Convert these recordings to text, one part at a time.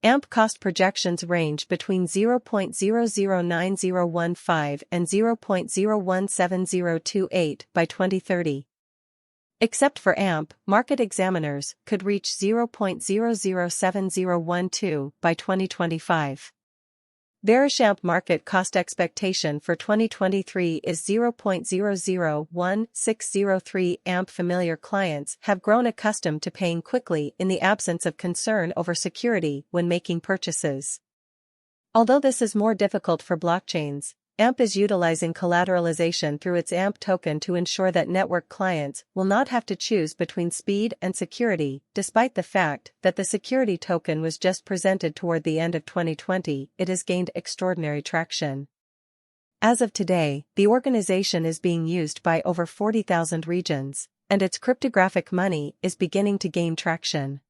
AMP cost projections range between 0.009015 and 0.017028 by 2030. Except for AMP, market examiners could reach 0.007012 by 2025. Bearish AMP market cost expectation for 2023 is 0.001603. AMP familiar clients have grown accustomed to paying quickly in the absence of concern over security when making purchases. Although this is more difficult for blockchains, AMP is utilizing collateralization through its AMP token to ensure that network clients will not have to choose between speed and security. Despite the fact that the security token was just presented toward the end of 2020, it has gained extraordinary traction. As of today, the organization is being used by over 40,000 regions, and its cryptographic money is beginning to gain traction.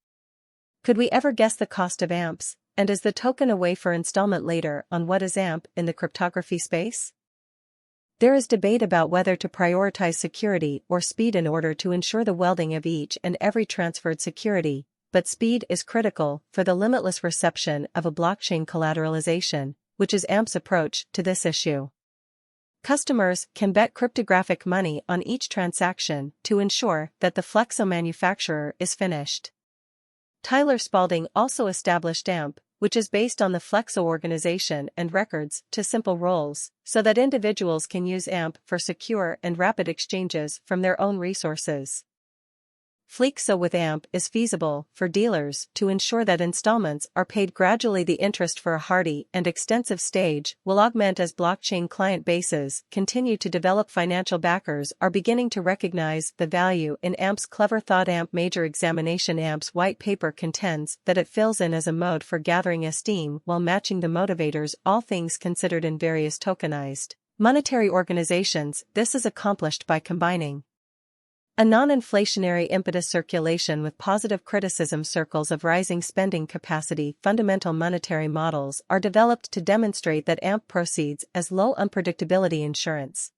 Could we ever guess the cost of AMPs? And is the token a way for installment later on what is AMP in the cryptography space? There is debate about whether to prioritize security or speed in order to ensure the welding of each and every transferred security, but speed is critical for the limitless reception of a blockchain collateralization, which is AMP's approach to this issue. Customers can bet cryptographic money on each transaction to ensure that the Flexo manufacturer is finished. Tyler Spalding also established AMP, which is based on the Flexo organization and records, to simple roles, so that individuals can use AMP for secure and rapid exchanges from their own resources. Flexo with AMP is feasible for dealers to ensure that installments are paid gradually. The interest for a hardy and extensive stage will augment as blockchain client bases continue to develop. Financial backers are beginning to recognize the value in AMP's clever thought. AMP major examination. AMP's white paper contends that it fills in as a mode for gathering esteem while matching the motivators, all things considered, in various tokenized monetary organizations. This is accomplished by combining a non-inflationary impetus circulation with positive criticism. Circles of rising spending capacity. Fundamental monetary models are developed to demonstrate that AMP proceeds as low unpredictability insurance,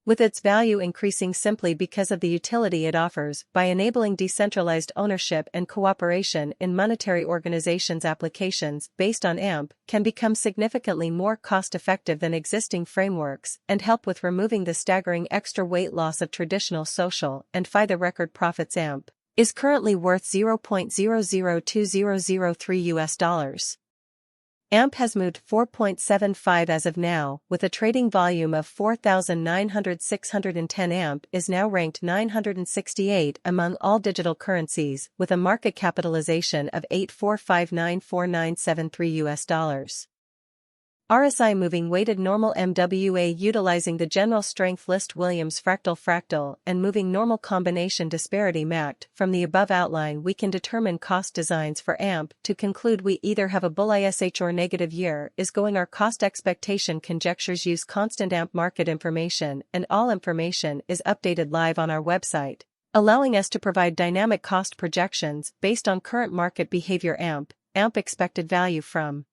with its value increasing simply because of the utility it offers by enabling decentralized ownership and cooperation in monetary organizations. Applications based on AMP can become significantly more cost-effective than existing frameworks and help with removing the staggering extra weight loss of traditional social and FI. The record profits. AMP is currently worth $0.002003. AMP has moved 4.75 as of now, with a trading volume of 4,90610. AMP is now ranked 968 among all digital currencies, with a market capitalization of $84594,973. RSI moving weighted normal MWA utilizing the general strength list Williams fractal and moving normal combination disparity mapped. From the above outline we can determine cost designs for AMP. To conclude, we either have a bull ISH or negative year is going. Our cost expectation conjectures use constant AMP market information, and all information is updated live on our website, allowing us to provide dynamic cost projections based on current market behavior. AMP expected value from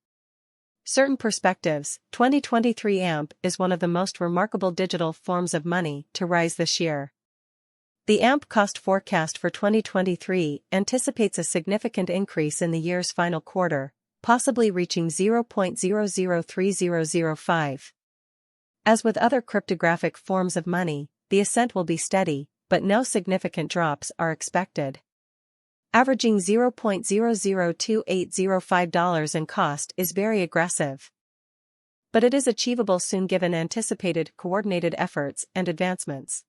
certain perspectives. 2023 AMP is one of the most remarkable digital forms of money to rise this year. The AMP cost forecast for 2023 anticipates a significant increase in the year's final quarter, possibly reaching 0.003005. As with other cryptographic forms of money, the ascent will be steady, but no significant drops are expected. Averaging $0.002805 in cost is very aggressive, but it is achievable soon given anticipated coordinated efforts and advancements.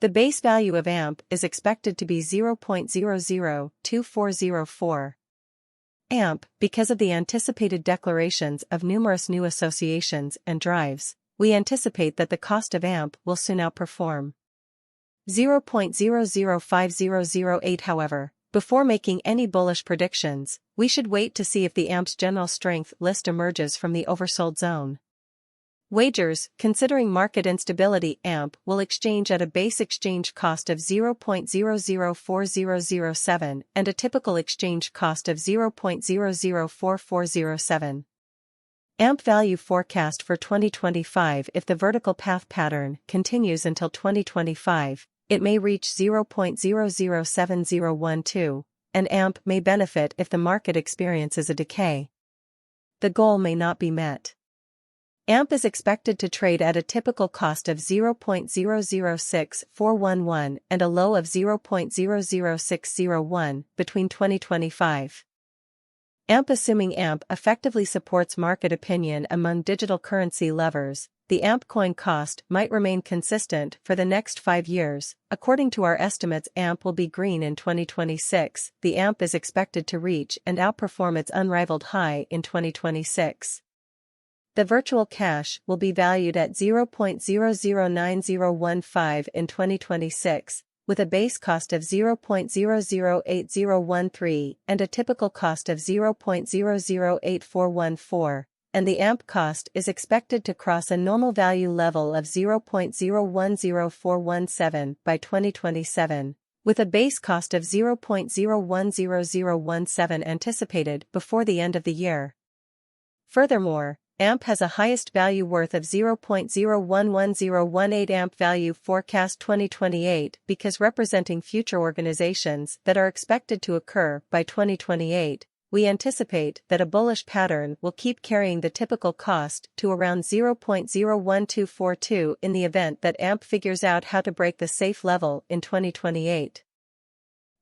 The base value of AMP is expected to be 0.002404. AMP, because of the anticipated declarations of numerous new associations and drives, we anticipate that the cost of AMP will soon outperform 0.005008. However, before making any bullish predictions, we should wait to see if the AMP's general strength list emerges from the oversold zone. Wagers, considering market instability, AMP will exchange at a base exchange cost of 0.004007 and a typical exchange cost of 0.004407. AMP value forecast for 2025. If the vertical path pattern continues until 2025, it may reach 0.007012, and AMP may benefit if the market experiences a decay. The goal may not be met. AMP is expected to trade at a typical cost of 0.006411 and a low of 0.00601 between 2025. AMP. Assuming AMP effectively supports market opinion among digital currency lovers, the AMP coin cost might remain consistent for the next 5 years. According to our estimates, AMP will be green in 2026. The AMP is expected to reach and outperform its unrivaled high in 2026. The virtual cash will be valued at 0.009015 in 2026, with a base cost of 0.008013 and a typical cost of 0.008414, and the AMP cost is expected to cross a normal value level of 0.010417 by 2027, with a base cost of 0.010017 anticipated before the end of the year. Furthermore, AMP has a highest value worth of 0.011018 AMP value forecast 2028 because representing future organizations that are expected to occur by 2028, we anticipate that a bullish pattern will keep carrying the typical cost to around 0.01242 in the event that AMP figures out how to break the safe level in 2028.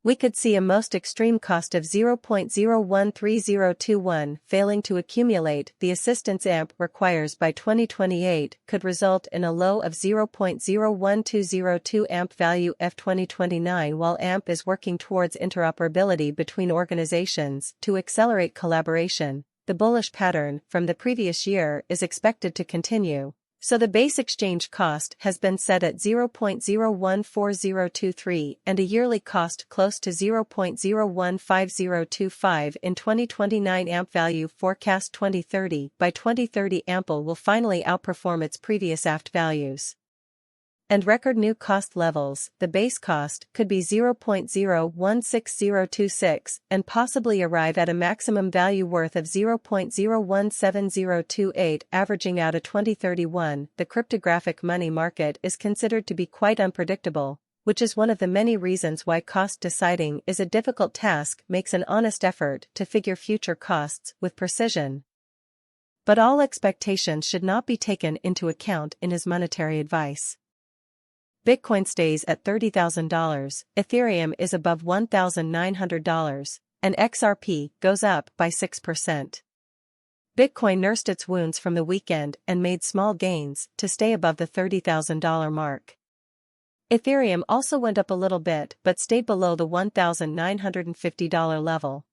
We could see a most extreme cost of 0.013021 failing to accumulate. The assistance AMP requires by 2028 could result in a low of 0.01202 AMP value F 2029 while AMP is working towards interoperability between organizations to accelerate collaboration. The bullish pattern from the previous year is expected to continue. So the base exchange cost has been set at 0.014023 and a yearly cost close to 0.015025 in 2029 AMP value forecast 2030. By 2030 AMP will finally outperform its previous AFT values and record new cost levels. The base cost could be 0.016026 and possibly arrive at a maximum value worth of 0.017028 averaging out to 2031. The cryptographic money market is considered to be quite unpredictable, which is one of the many reasons why cost deciding is a difficult task. Makes an honest effort to figure future costs with precision. But all expectations should not be taken into account in his monetary advice. Bitcoin stays at $30,000, Ethereum is above $1,900, and XRP goes up by 6%. Bitcoin nursed its wounds from the weekend and made small gains to stay above the $30,000 mark. Ethereum also went up a little bit but stayed below the $1,950 level.